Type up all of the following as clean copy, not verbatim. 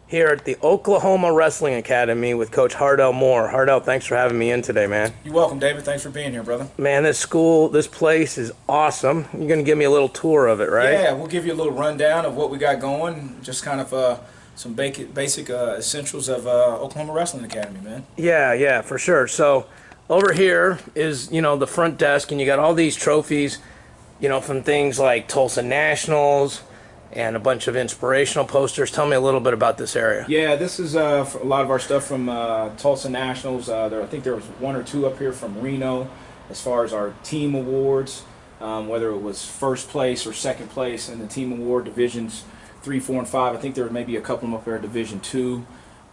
here at the Oklahoma Wrestling Academy with Coach Hardell Moore. Hardell, thanks for having me in today, man. You're welcome, David. Thanks for being here, brother. Man, this place is awesome. You're going to give me a little tour of it, right? Yeah, we'll give you a little rundown of what we got going, just kind of some basic essentials of Oklahoma Wrestling Academy, man. Yeah, for sure. So over here is, the front desk, and you got all these trophies, from things like Tulsa Nationals and a bunch of inspirational posters. Tell me a little bit about this area. Yeah, this is a lot of our stuff from Tulsa Nationals. I think there was one or two up here from Reno as far as our team awards, whether it was first place or second place in the team award divisions 3, 4, and 5. I think there were maybe a couple of them up there at Division 2.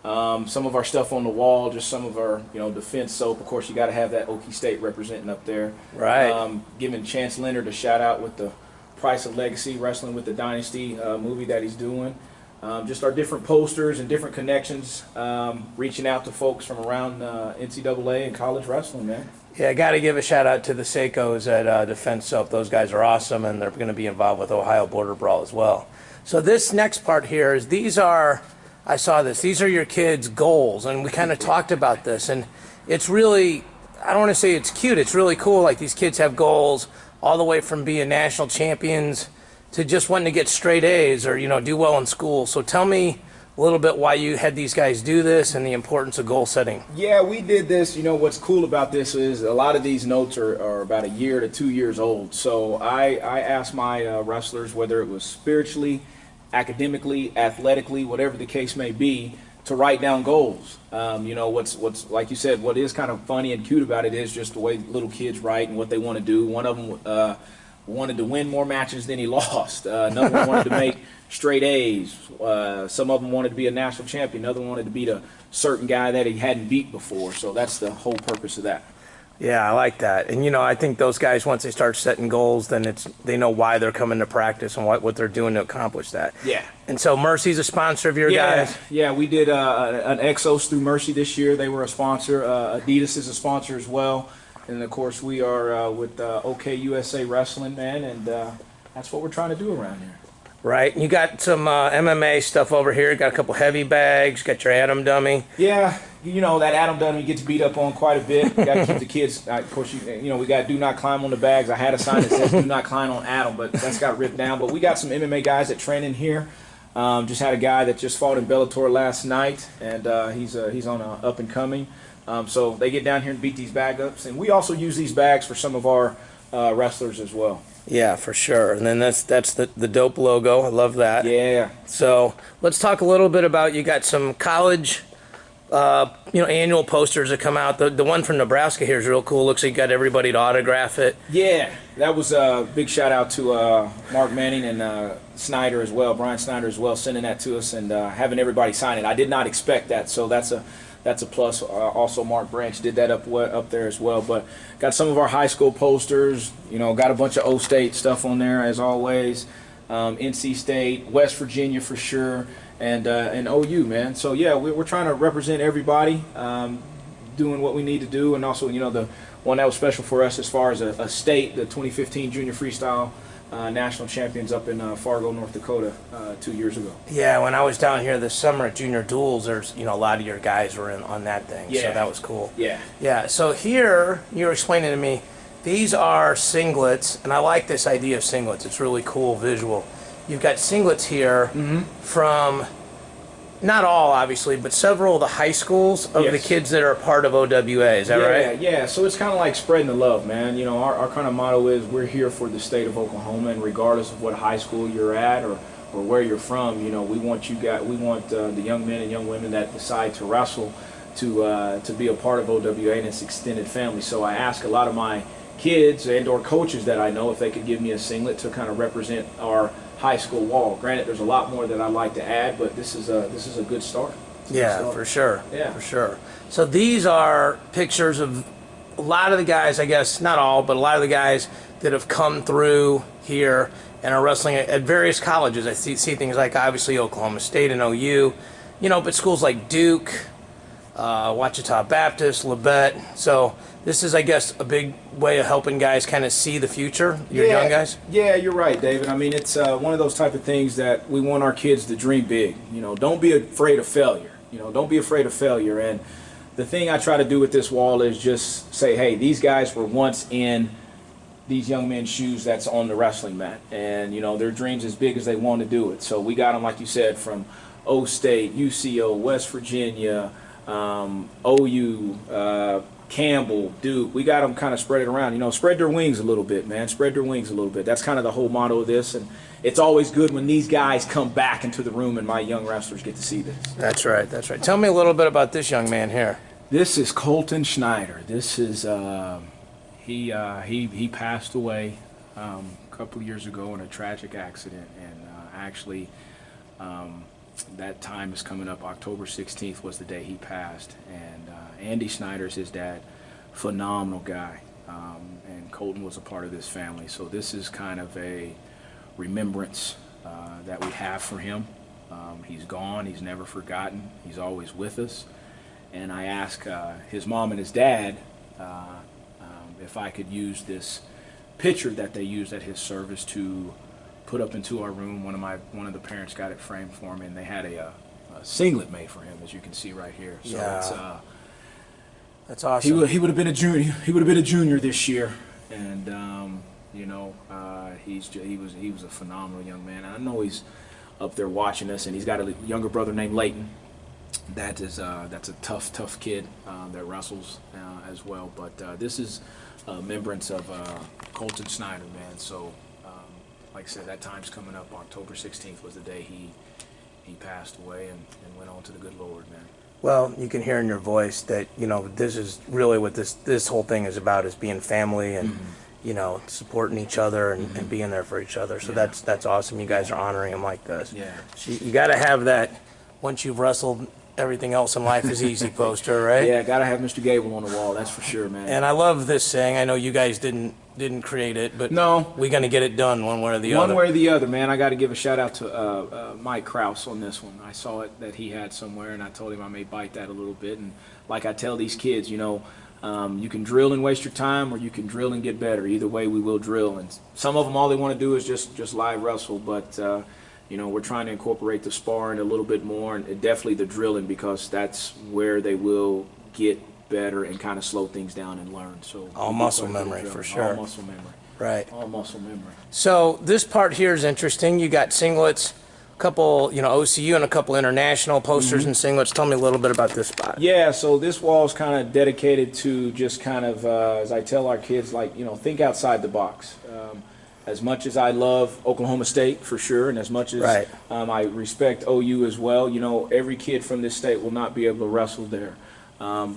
Some of our stuff on the wall, just some of our defense soap. Of course, you got to have that Okie State representing up there. Right. Giving Chance Leonard a shout out with the Price of Legacy, Wrestling with the Dynasty movie that he's doing. Just our different posters and different connections, reaching out to folks from around NCAA and college wrestling, man. Yeah, I got to give a shout out to the Seikos at Defense Soap. Those guys are awesome, and they're going to be involved with Ohio Border Brawl as well. So this next part here is these are your kids' goals, and we kind of talked about this, and it's really, I don't want to say it's cute, it's really cool. Like, these kids have goals all the way from being national champions to just wanting to get straight A's or, do well in school. So tell me a little bit why you had these guys do this and the importance of goal setting. Yeah, we did this. What's cool about this is a lot of these notes are about a year to 2 years old. So I asked my wrestlers, whether it was spiritually, academically, athletically, whatever the case may be, to write down goals. What's like you said, what is kind of funny and cute about it is just the way little kids write and what they want to do. One of them wanted to win more matches than he lost. Another one wanted to make straight A's. Some of them wanted to be a national champion. Another one wanted to beat a certain guy that he hadn't beat before. So that's the whole purpose of that. Yeah, I like that. And, I think those guys, once they start setting goals, then they know why they're coming to practice and what they're doing to accomplish that. Yeah. And so Mercy's a sponsor of your guys? Yeah, we did an Exos through Mercy this year. They were a sponsor. Adidas is a sponsor as well. And, of course, we are with OK USA Wrestling, man, and that's what we're trying to do around here. Right. And you got some MMA stuff over here. You got a couple heavy bags. You got your Atom dummy. Yeah, that Atom dummy gets beat up on quite a bit. We got to keep the kids. Of course, we got do not climb on the bags. I had a sign that says do not climb on Atom, but that's got ripped down. But we got some MMA guys that train in here. Just had a guy that just fought in Bellator last night, and he's on a up and coming. So they get down here and beat these bag ups, and we also use these bags for some of our wrestlers as well. Yeah, for sure. And then that's the dope logo. I love that. Yeah. So let's talk a little bit about, you got some college, annual posters that come out. The one from Nebraska here is real cool. Looks like you got everybody to autograph it. Yeah, that was a big shout out to Mark Manning and Schneider as well, Brian Schneider as well, sending that to us and having everybody sign it. I did not expect that, so that's a plus. Also, Mark Branch did that up there as well. But got some of our high school posters. Got a bunch of O-State stuff on there as always. NC State, West Virginia for sure, and OU, man. So yeah, we're trying to represent everybody, doing what we need to do, and also the one that was special for us as far as a state, the 2015 Junior Freestyle national champions up in Fargo, North Dakota 2 years ago. Yeah, when I was down here this summer at Junior Duels, there's a lot of your guys were in on that thing. Yeah. So that was cool. Yeah. So here you were explaining to me, these are singlets, and I like this idea of singlets. It's really cool visual. You've got singlets here from, not all obviously, but several of the high schools of the kids that are a part of OWA. Is that right? Yeah. So it's kind of like spreading the love, man. Our kind of motto is we're here for the state of Oklahoma, and regardless of what high school you're at or where you're from, we want the young men and young women that decide to wrestle to be a part of OWA and its extended family. So I ask a lot of my kids and/or coaches that I know if they could give me a singlet to kind of represent our high school wall. Granted, there's a lot more that I'd like to add, but this is a good start. Yeah, for sure. Yeah, for sure. So these are pictures of a lot of the guys, I guess, not all, but a lot of the guys that have come through here and are wrestling at various colleges. I see things like obviously Oklahoma State and OU, but schools like Duke, Ouachita Baptist, Labette. So this is, I guess, a big way of helping guys kind of see the future, your young guys? Yeah, you're right, David. I mean, it's one of those type of things that we want our kids to dream big. You know, don't be afraid of failure. You know, don't be afraid of failure. And the thing I try to do with this wall is just say, hey, these guys were once in these young men's shoes that's on the wrestling mat. And, you know, their dreams as big as they want to do it. So we got them, like you said, from O State, UCO, West Virginia, OU, Campbell, Duke. We got them kind of spread it around. You know, spread their wings a little bit, man. Spread their wings a little bit. That's kind of the whole motto of this. And it's always good when these guys come back into the room and my young wrestlers get to see this. That's right. That's right. Tell me a little bit about this young man here. This is Colton Schneider. This is he passed away a couple of years ago in a tragic accident, and actually that time is coming up. October 16th was the day he passed, and Andy Schneider's his dad. Phenomenal guy, and Colton was a part of this family. So this is kind of a remembrance that we have for him. He's gone. He's never forgotten. He's always with us. And I asked his mom and his dad if I could use this picture that they used at his service to put up into our room. One of the parents got it framed for me, and they had a singlet made for him, as you can see right here. So yeah. That's awesome. He would have been a junior. He would have been a junior this year, and you know, he was a phenomenal young man. I know he's up there watching us, and he's got a younger brother named Leighton. That's a tough kid that wrestles as well. But this is a remembrance of Colton Schneider, man. So, like I said, that time's coming up. October 16th was the day he passed away and went on to the good Lord, man. Well, you can hear in your voice that, you know, this is really what this whole thing is about, is being family and, you know, supporting each other and being there for each other. So that's awesome. You guys are honoring him like this. Yeah. So you got to have that, once you've wrestled, everything else in life is easy poster, right? Yeah, got to have Mr. Gable on the wall, that's for sure, man. And I love this saying. I know you guys didn't create it, but no, we're going to get it done one way or the other. One way or the other, man. I got to give a shout out to Mike Krause on this one. I saw it that he had somewhere, and I told him I may bite that a little bit. And like I tell these kids, you know, you can drill and waste your time, or you can drill and get better. Either way, we will drill. And some of them, all they want to do is just live wrestle, but you know, we're trying to incorporate the sparring a little bit more, and definitely the drilling, because that's where they will get better and kind of slow things down and learn. So all muscle memory for sure. All muscle memory. Right. All muscle memory. So this part here is interesting. You got singlets, a couple, you know, OCU and a couple international posters and singlets. Tell me a little bit about this spot. Yeah, so this wall is kind of dedicated to just kind of, as I tell our kids, like, you know, think outside the box. As much as I love Oklahoma State, for sure, and as much as I respect OU as well, you know, every kid from this state will not be able to wrestle there.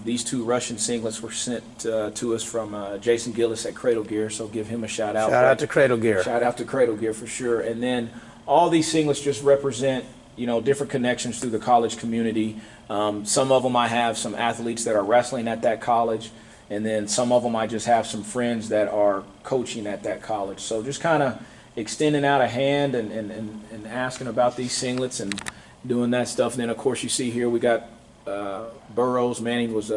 These two Russian singlets were sent to us from Jason Gillis at Cradle Gear, so give him a shout out. Shout out to Cradle Gear. Shout out to Cradle Gear for sure. And then all these singlets just represent, you know, different connections through the college community. Some of them I have some athletes that are wrestling at that college, and then some of them I just have some friends that are coaching at that college. So just kind of extending out a hand and asking about these singlets and doing that stuff. And then, of course, you see here we got Burroughs. Manning was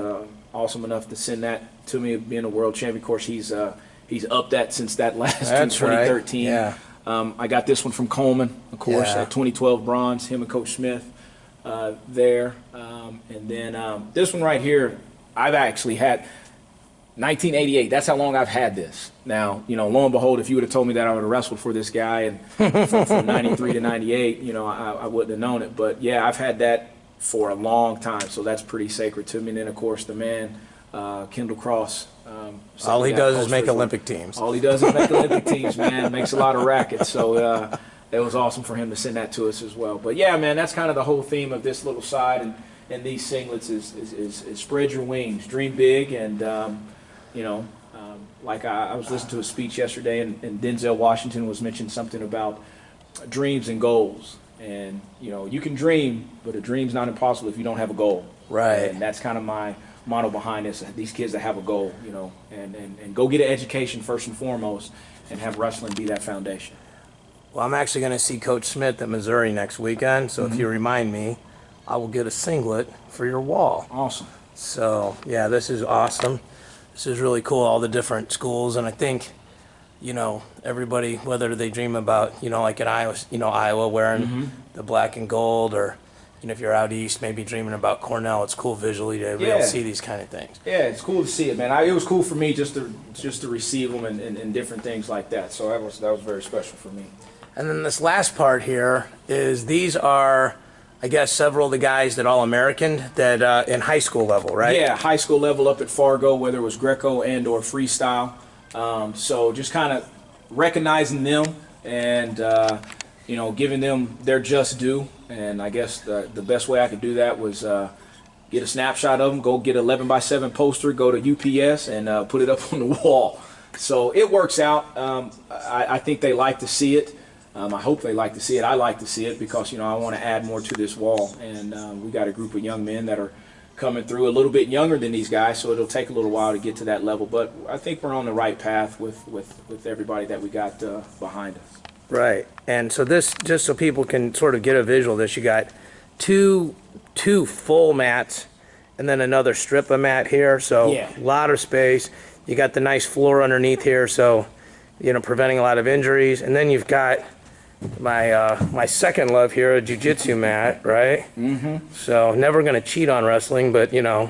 awesome enough to send that to me, being a world champion. Of course, he's upped that since that last in 2013. Right. Yeah. I got this one from Coleman, of course, at 2012 bronze, him and Coach Smith there. And then this one right here, I've actually had 1988. That's how long I've had this. Now, you know, lo and behold, if you would have told me that I would have wrestled for this guy and from 93 to 98, you know, I wouldn't have known it. But, yeah, I've had that for a long time, so that's pretty sacred to me. And then, of course, the man, Kendall Cross. All he does is make Olympic teams. All he does is make Olympic teams, man. Makes a lot of rackets. So it was awesome for him to send that to us as well. But, yeah, man, that's kind of the whole theme of this little side and these singlets is spread your wings, dream big, and, you know, like I was listening to a speech yesterday, and Denzel Washington was mentioning something about dreams and goals. And, you know, you can dream, but a dream's not impossible if you don't have a goal. Right. And that's kind of my motto behind this, these kids that have a goal, you know, and go get an education first and foremost, and have wrestling be that foundation. Well, I'm actually going to see Coach Smith at Missouri next weekend, so if you remind me, I will get a singlet for your wall. Awesome. So, yeah, this is awesome. This is really cool, all the different schools, and I think, you know, everybody, whether they dream about, you know, like in Iowa, you know, Iowa wearing the black and gold, or, you know, if you're out east, maybe dreaming about Cornell, it's cool visually to be able to see these kind of things. Yeah, it's cool to see it, man. It was cool for me just to receive them and different things like that. So that was very special for me. And then this last part here is these are, I guess, several of the guys that All-American that in high school level, right? Yeah, high school level up at Fargo, whether it was Greco and or freestyle. So just kind of recognizing them and you know, giving them their just due. And I guess the best way I could do that was get a snapshot of them, go get an 11x7 poster, go to UPS and put it up on the wall. So it works out. I think they like to see it. I hope they like to see it. I like to see it because, you know, I want to add more to this wall. And we got a group of young men that are coming through a little bit younger than these guys, so it'll take a little while to get to that level. But I think we're on the right path with everybody that we got behind us. Right. And so this, just so people can sort of get a visual of this, you got two full mats and then another strip of mat here. So a lot of space. You got the nice floor underneath here, so, you know, preventing a lot of injuries. And then you've got my second love here, a jiu-jitsu mat, right? So never going to cheat on wrestling, but, you know,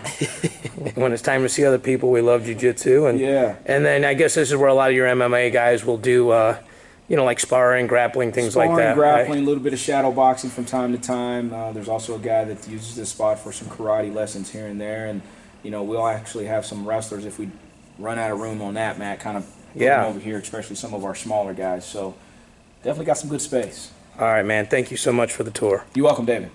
when it's time to see other people, we love jiu-jitsu. And then I guess this is where a lot of your MMA guys will do, you know, like sparring, grappling, things like that. Grappling, right? a little bit of shadow boxing from time to time. There's also a guy that uses this spot for some karate lessons here and there. And, you know, we'll actually have some wrestlers, if we run out of room on that mat, kind of put them over here, especially some of our smaller guys. So definitely got some good space. All right, man. Thank you so much for the tour. You're welcome, David.